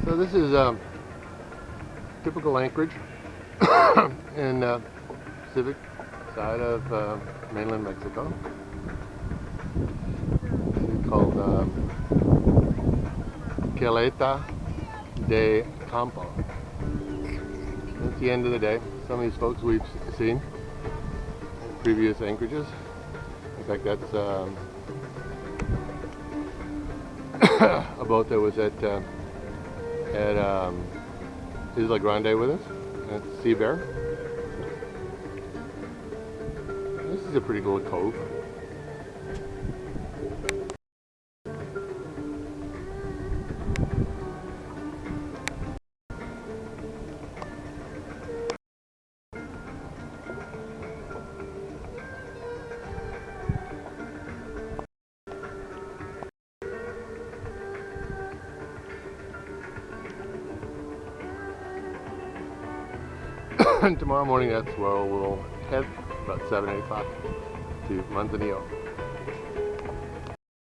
So this is typical anchorage in Pacific side of mainland Mexico. It's called Caleta de Campo. That's the end of the day. Some of these folks we've seen in previous anchorages. In fact, that's a boat that was at Isla Grande with us. That's Sea Bear. This is a pretty cool cove. And tomorrow morning, that's where we'll head about 7, 8 o'clock to Manzanillo.